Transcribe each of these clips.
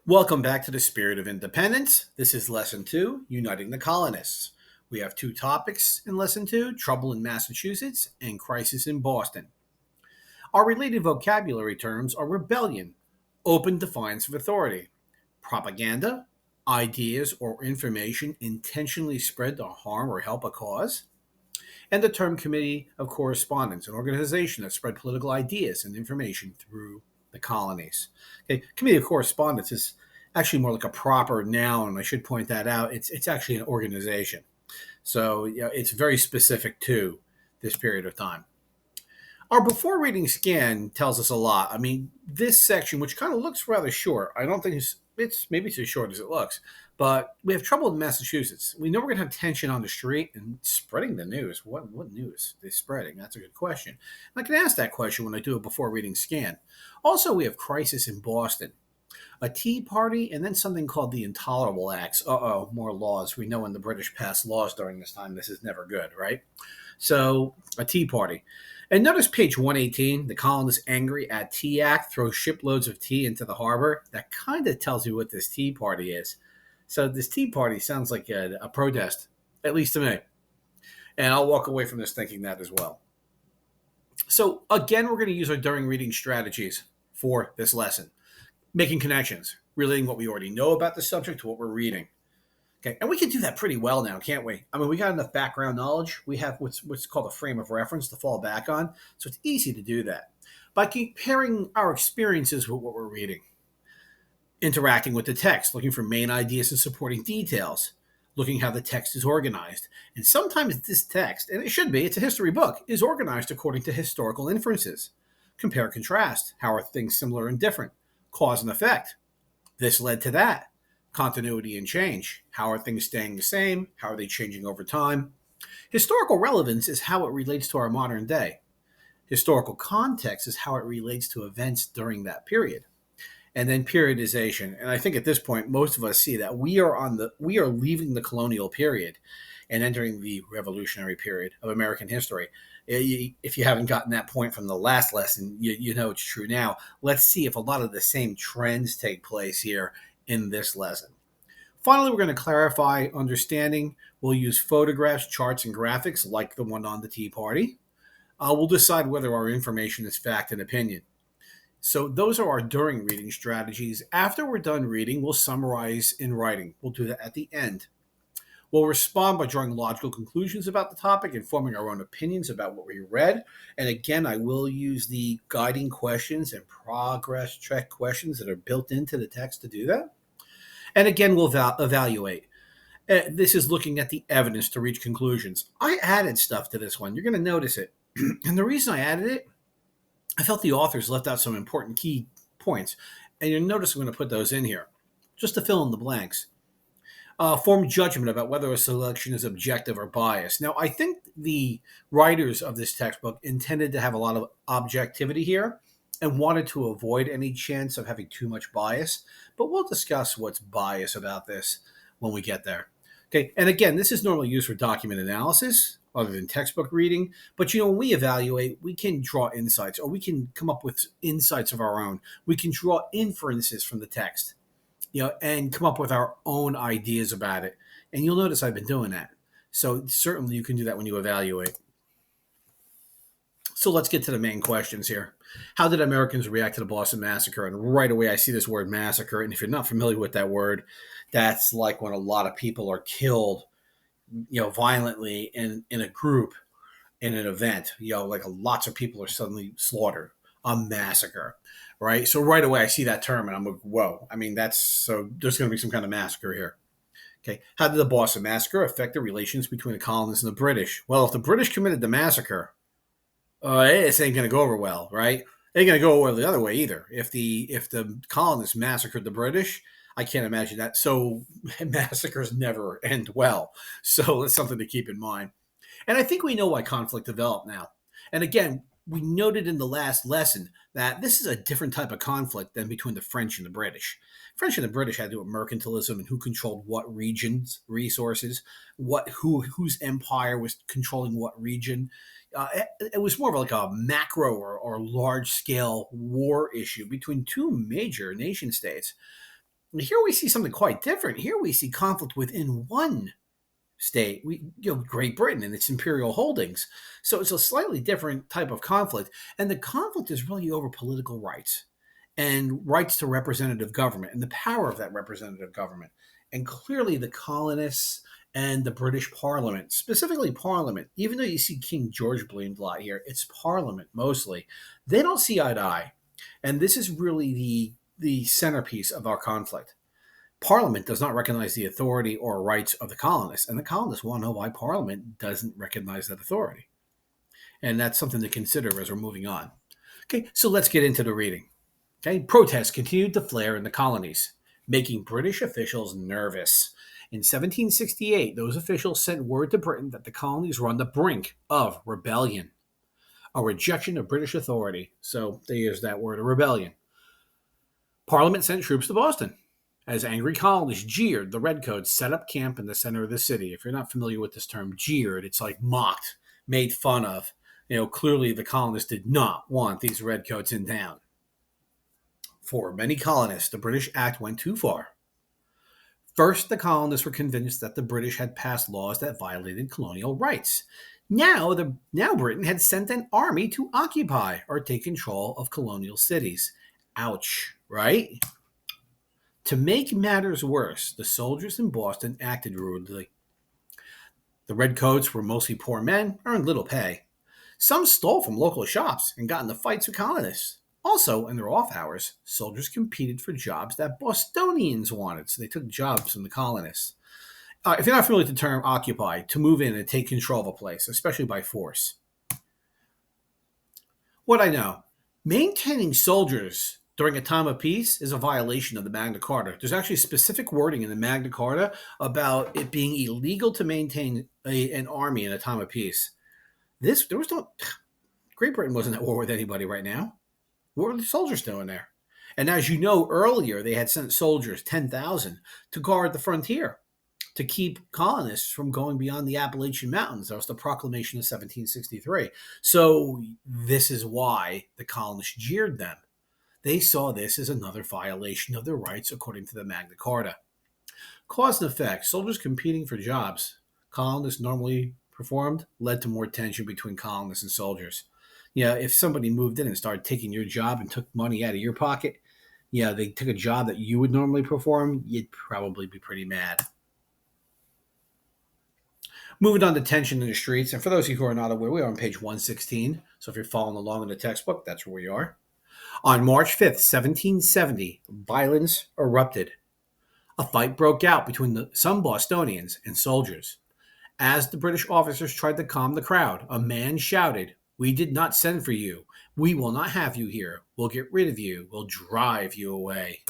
Welcome back to the Spirit of Independence. This is Lesson 2, Uniting the Colonists. We have two topics in Lesson 2, Trouble in Massachusetts and Crisis in Boston. Our related vocabulary terms are rebellion, open defiance of authority, propaganda, ideas or information intentionally spread to harm or help a cause, and the term Committee of Correspondence, an organization that spread political ideas and information through the colonies. Okay, Committee of Correspondence is actually more like a proper noun. I should point that out. It's actually an organization, so it's very specific to this period of time. Our before reading scan tells us a lot. I mean, this section, which kind of looks rather short, I don't think it's maybe it's as short as it looks, but we have trouble in Massachusetts. We know we're going to have tension on the street and spreading the news. What news is spreading? That's a good question. And I can ask that question when I do a before reading scan. Also, we have crisis in Boston, a Tea Party, and then something called the Intolerable Acts. More laws. We know when the British passed laws during this time, this is never good, right? So, a Tea Party. And notice page 118, the colonists angry at Tea Act throw shiploads of tea into the harbor. That kind of tells you what this Tea Party is. So this Tea Party sounds like a protest, at least to me. And I'll walk away from this thinking that as well. So again, we're going to use our during reading strategies for this lesson. Making connections, relating what we already know about the subject to what we're reading. Okay, and we can do that pretty well now, can't we? I mean, we got enough background knowledge. We have what's called a frame of reference to fall back on, so it's easy to do that. By comparing our experiences with what we're reading, interacting with the text, looking for main ideas and supporting details, looking how the text is organized. And sometimes this text, and it should be, it's a history book, is organized according to historical inferences. Compare and contrast. How are things similar and different? Cause and effect. This led to that. Continuity and change. How are things staying the same? How are they changing over time? Historical relevance is how it relates to our modern day. Historical context is how it relates to events during that period. And then periodization. And I think at this point, most of us see that we are leaving the colonial period and entering the revolutionary period of American history. If you haven't gotten that point from the last lesson, you know it's true now. Let's see if a lot of the same trends take place here in this lesson. Finally, we're going to clarify understanding. We'll use photographs, charts, and graphics like the one on the Tea Party. We'll decide whether our information is fact and opinion. So those are our during reading strategies. After we're done reading, we'll summarize in writing. We'll do that at the end. We'll respond by drawing logical conclusions about the topic and forming our own opinions about what we read. And again, I will use the guiding questions and progress check questions that are built into the text to do that. And again, we'll evaluate. This is looking at the evidence to reach conclusions. I added stuff to this one. You're going to notice it. And the reason I added it, I felt the authors left out some important key points. And you'll notice I'm going to put those in here just to fill in the blanks. Form judgment about whether a selection is objective or biased. Now, I think the writers of this textbook intended to have a lot of objectivity here and wanted to avoid any chance of having too much bias, but we'll discuss what's bias about this when we get there. Okay, and again, this is normally used for document analysis other than textbook reading, but when we evaluate, we can draw insights or we can come up with insights of our own. We can draw inferences from the text, and come up with our own ideas about it. And you'll notice I've been doing that. So certainly you can do that when you evaluate. So let's get to the main questions here. How did Americans react to the Boston Massacre? And right away, I see this word massacre. And if you're not familiar with that word, that's like when a lot of people are killed, violently in a group, in an event, like lots of people are suddenly slaughtered. A massacre, right? So right away, I see that term and I'm like, whoa. I mean, there's going to be some kind of massacre here. Okay. How did the Boston Massacre affect the relations between the colonists and the British? Well, if the British committed the massacre, this ain't going to go over well, right? It ain't going to go over the other way either. If the colonists massacred the British, I can't imagine that. So massacres never end well. So it's something to keep in mind. And I think we know why conflict developed now. And again, we noted in the last lesson that this is a different type of conflict than between the French and the British. French and the British had to do with mercantilism and who controlled what regions, resources, whose empire was controlling what region. It was more of like a macro or large scale war issue between two major nation states. Here we see something quite different. Here we see conflict within one state, Great Britain and its imperial holdings. So it's a slightly different type of conflict. And the conflict is really over political rights and rights to representative government and the power of that representative government. And clearly, the colonists and the British Parliament, specifically Parliament, even though you see King George blamed a lot here, it's Parliament mostly. They don't see eye to eye. And this is really the centerpiece of our conflict. Parliament does not recognize the authority or rights of the colonists, and the colonists want to know why Parliament doesn't recognize that authority. And that's something to consider as we're moving on. Okay, so let's get into the reading. Okay, protests continued to flare in the colonies, making British officials nervous. In 1768, those officials sent word to Britain that the colonies were on the brink of rebellion, a rejection of British authority. So they used that word, a rebellion. Parliament sent troops to Boston. As angry colonists jeered, the Redcoats set up camp in the center of the city. If you're not familiar with this term, jeered, it's like mocked, made fun of. Clearly the colonists did not want these Redcoats in town. For many colonists, the British act went too far. First, the colonists were convinced that the British had passed laws that violated colonial rights. Now Britain had sent an army to occupy or take control of colonial cities. Ouch, right? To make matters worse, the soldiers in Boston acted rudely. The Redcoats were mostly poor men, earned little pay. Some stole from local shops and got into fights with colonists. Also, in their off hours, soldiers competed for jobs that Bostonians wanted, so they took jobs from the colonists. If you're not familiar with the term occupy, to move in and take control of a place, especially by force. What I know, maintaining soldiers during a time of peace is a violation of the Magna Carta. There's actually specific wording in the Magna Carta about it being illegal to maintain an army in a time of peace. Great Britain wasn't at war with anybody right now. What were the soldiers doing there? And as you know, earlier they had sent soldiers, 10,000, to guard the frontier, to keep colonists from going beyond the Appalachian Mountains. That was the proclamation of 1763. So this is why the colonists jeered them. They saw this as another violation of their rights according to the Magna Carta. Cause and effect. Soldiers competing for jobs colonists normally performed led to more tension between colonists and soldiers. If somebody moved in and started taking your job and took money out of your pocket, they took a job that you would normally perform, you'd probably be pretty mad. Moving on to tension in the streets, and for those of you who are not aware, we are on page 116, so if you're following along in the textbook, that's where we are. On March 5th, 1770, violence erupted. A fight broke out between some Bostonians and soldiers. As the British officers tried to calm the crowd, a man shouted, "We did not send for you. We will not have you here. We'll get rid of you. We'll drive you away."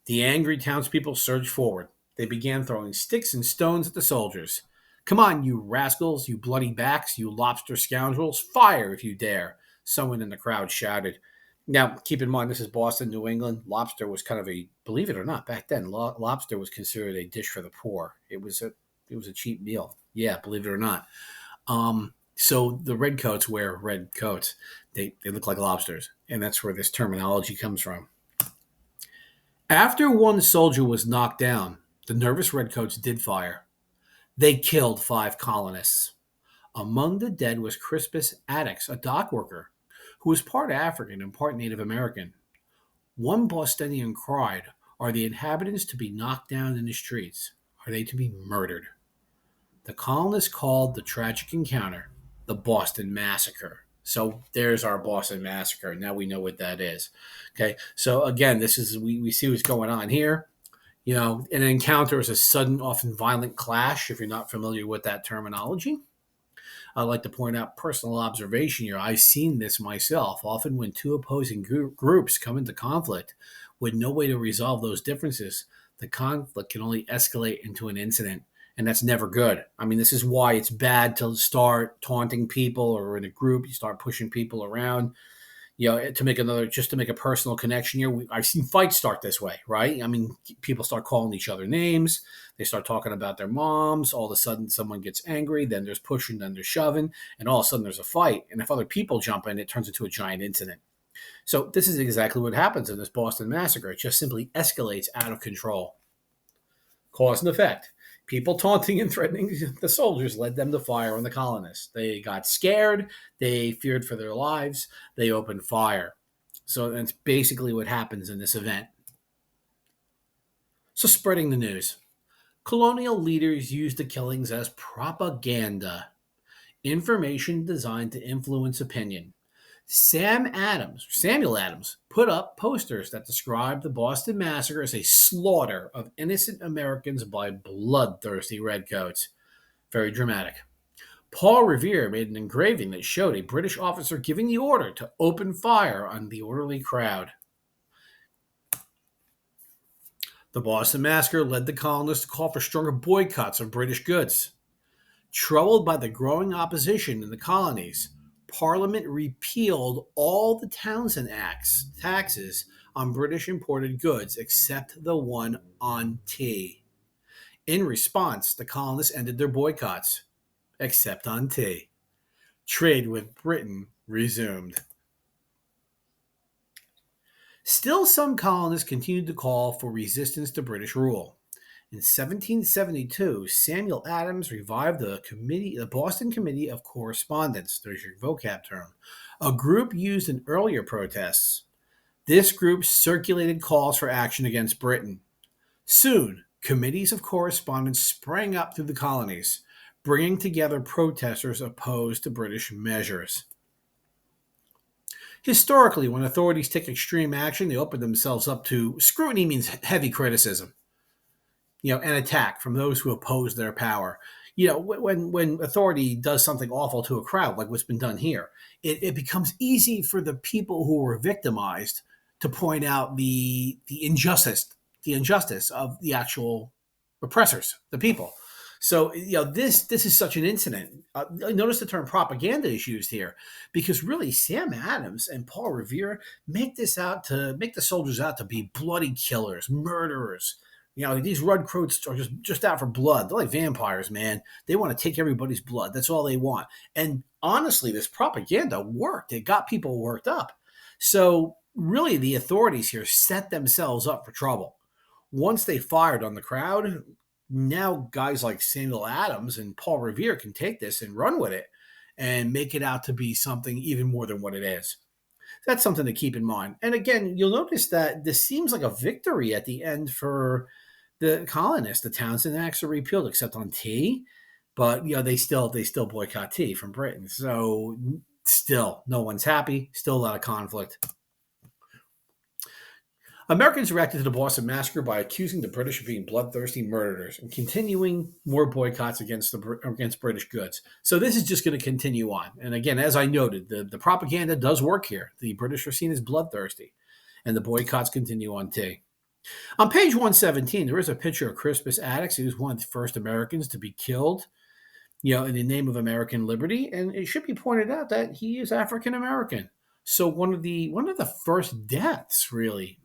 The angry townspeople surged forward. They began throwing sticks and stones at the soldiers. "Come on, you rascals, you bloody backs, you lobster scoundrels, fire if you dare," someone in the crowd shouted. Now, keep in mind, this is Boston, New England. Lobster was kind of believe it or not, back then, lobster was considered a dish for the poor. It was a cheap meal. Yeah, believe it or not. So the Redcoats wear red coats. They look like lobsters, and that's where this terminology comes from. After one soldier was knocked down, the nervous Redcoats did fire. They killed 5 colonists. Among the dead was Crispus Attucks, a dock worker, who was part African and part Native American. One Bostonian cried, "Are the inhabitants to be knocked down in the streets? Are they to be murdered?" The colonists called the tragic encounter the Boston Massacre. So there's our Boston Massacre. Now we know what that is. Okay, so again, this is we see what's going on here. An encounter is a sudden, often violent clash, if you're not familiar with that terminology. I'd like to point out personal observation here. I've seen this myself. Often when two opposing groups come into conflict with no way to resolve those differences, the conflict can only escalate into an incident. And that's never good. I mean, this is why it's bad to start taunting people, or in a group, you start pushing people around, to make a personal connection here. I've seen fights start this way, right? I mean, people start calling each other names. They start talking about their moms. All of a sudden, someone gets angry. Then there's pushing, then there's shoving. And all of a sudden, there's a fight. And if other people jump in, it turns into a giant incident. So this is exactly what happens in this Boston Massacre. It just simply escalates out of control. Cause and effect. People taunting and threatening the soldiers led them to fire on the colonists. They got scared. They feared for their lives. They opened fire. So that's basically what happens in this event. So, spreading the news. Colonial leaders used the killings as propaganda, information designed to influence opinion. Samuel Adams, put up posters that described the Boston Massacre as a slaughter of innocent Americans by bloodthirsty redcoats. Very dramatic. Paul Revere made an engraving that showed a British officer giving the order to open fire on the orderly crowd. The Boston Massacre led the colonists to call for stronger boycotts of British goods. Troubled by the growing opposition in the colonies, Parliament repealed all the Townshend Act's taxes on British imported goods except the one on tea. In response, the colonists ended their boycotts, except on tea. Trade with Britain resumed. Still, some colonists continued to call for resistance to British rule. In 1772, Samuel Adams revived the Boston Committee of Correspondence, there's your vocab term, a group used in earlier protests. This group circulated calls for action against Britain. Soon, committees of correspondence sprang up through the colonies, bringing together protesters opposed to British measures. Historically, when authorities take extreme action, they open themselves up to scrutiny means heavy criticism, and attack from those who oppose their power. When authority does something awful to a crowd, like what's been done here, it becomes easy for the people who were victimized to point out the injustice of the actual oppressors, the people. So this is such an incident. Notice the term propaganda is used here because really Sam Adams and Paul Revere make the soldiers out to be bloody killers, murderers. These redcoats are just out for blood. They're like vampires, man. They want to take everybody's blood. That's all they want. And honestly, this propaganda worked. It got people worked up. So really, the authorities here set themselves up for trouble. Once they fired on the crowd, now guys like Samuel Adams and Paul Revere can take this and run with it and make it out to be something even more than what it is. That's something to keep in mind. And again, you'll notice that this seems like a victory at the end for the colonists. The Townshend Acts are repealed except on tea, but they still boycott tea from Britain. So still, no one's happy. Still a lot of conflict. Americans reacted to the Boston Massacre by accusing the British of being bloodthirsty murderers and continuing more boycotts against British goods. So this is just going to continue on. And again, as I noted, the propaganda does work here. The British are seen as bloodthirsty, and the boycotts continue on tea. On page 117, there is a picture of Crispus Attucks. He was one of the first Americans to be killed, in the name of American liberty. And it should be pointed out that he is African American. So one of the first deaths, really,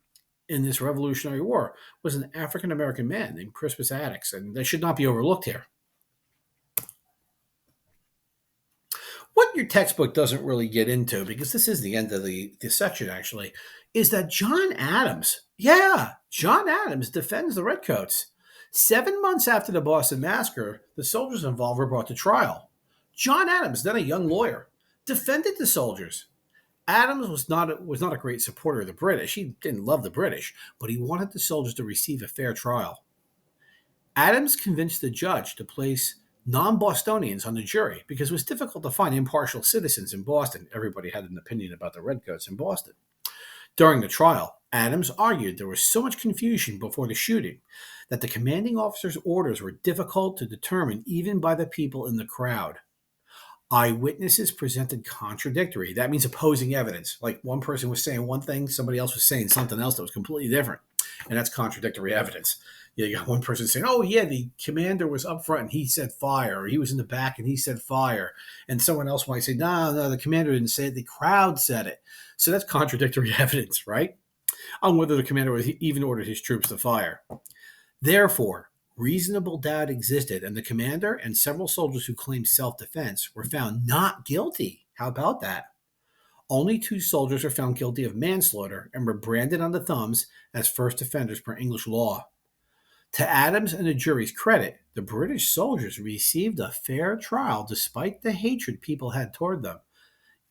in this Revolutionary War was an African American man named Crispus Attucks, and that should not be overlooked here. What your textbook doesn't really get into, because this is the end of the section actually, is that John Adams defends the Redcoats. 7 months after the Boston Massacre, the soldiers involved were brought to trial. John Adams, then a young lawyer, defended the soldiers. Adams was not a great supporter of the British. He didn't love the British, but he wanted the soldiers to receive a fair trial. Adams convinced the judge to place non-Bostonians on the jury because it was difficult to find impartial citizens in Boston. Everybody had an opinion about the Redcoats in Boston. During the trial, Adams argued there was so much confusion before the shooting that the commanding officer's orders were difficult to determine even by the people in the crowd. Eyewitnesses presented contradictory. That means opposing evidence. Like one person was saying one thing, somebody else was saying something else that was completely different. And that's contradictory evidence. You got one person saying, oh, yeah, the commander was up front and he said fire, or he was in the back and he said fire. And someone else might say, no, the commander didn't say it, the crowd said it. So that's contradictory evidence, right? On whether the commander even ordered his troops to fire. Therefore, reasonable doubt existed, and the commander and several soldiers who claimed self-defense were found not guilty. How about that? Only 2 soldiers are found guilty of manslaughter and were branded on the thumbs as first offenders per English law. To Adams and the jury's credit, the British soldiers received a fair trial despite the hatred people had toward them.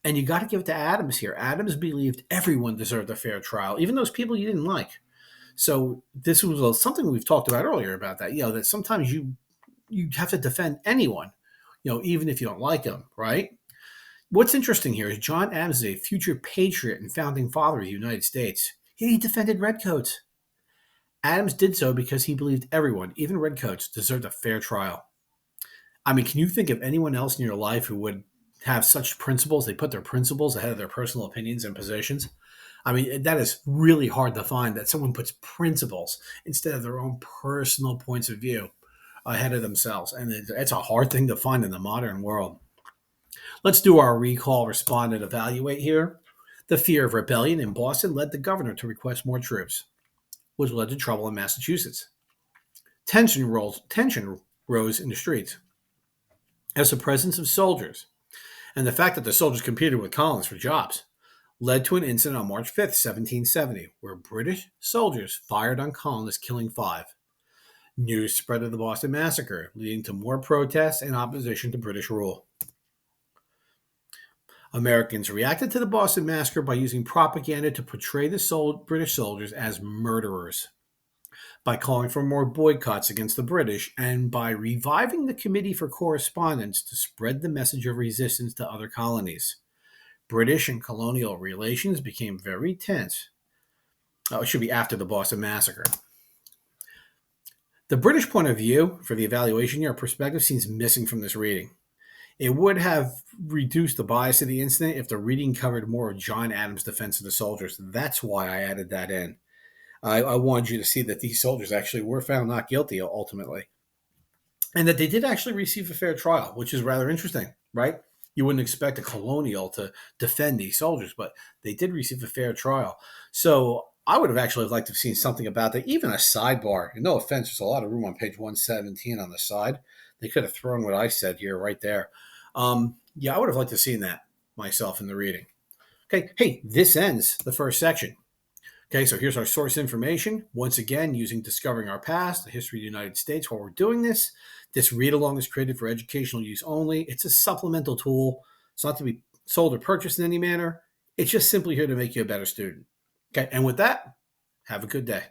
And you got to give it to Adams here. Adams believed everyone deserved a fair trial, even those people you didn't like. So this was something we've talked about earlier about that. That sometimes you have to defend anyone, even if you don't like them, right? What's interesting here is John Adams is a future patriot and founding father of the United States. He defended redcoats. Adams did so because he believed everyone, even redcoats, deserved a fair trial. I mean, can you think of anyone else in your life who would have such principles? They put their principles ahead of their personal opinions and positions. I mean, that is really hard to find, that someone puts principles instead of their own personal points of view ahead of themselves. And it's a hard thing to find in the modern world. Let's do our recall, respond, and evaluate here. The fear of rebellion in Boston led the governor to request more troops, which led to trouble in Massachusetts. Tension rose in the streets as the presence of soldiers and the fact that the soldiers competed with colonists for jobs led to an incident on March 5th, 1770, where British soldiers fired on colonists, killing 5. News spread of the Boston Massacre, leading to more protests and opposition to British rule. Americans reacted to the Boston Massacre by using propaganda to portray the British soldiers as murderers, by calling for more boycotts against the British, and by reviving the Committee for Correspondence to spread the message of resistance to other colonies. British and colonial relations became very tense. It should be after the Boston Massacre. The British point of view for the evaluation or perspective seems missing from this reading. It would have reduced the bias of the incident if the reading covered more of John Adams' defense of the soldiers. That's why I added that in. I wanted you to see that these soldiers actually were found not guilty ultimately, and that they did actually receive a fair trial, which is rather interesting, right? You wouldn't expect a colonial to defend these soldiers, but they did receive a fair trial. So I would have actually liked to have seen something about that, even a sidebar. And no offense, there's a lot of room on page 117 on the side. They could have thrown what I said here right there. I would have liked to have seen that myself in the reading. Okay, hey, this ends the first section. Okay, so here's our source information. Once again, using Discovering Our Past, the History of the United States while we're doing this. This read-along is created for educational use only. It's a supplemental tool. It's not to be sold or purchased in any manner. It's just simply here to make you a better student. Okay, and with that, have a good day.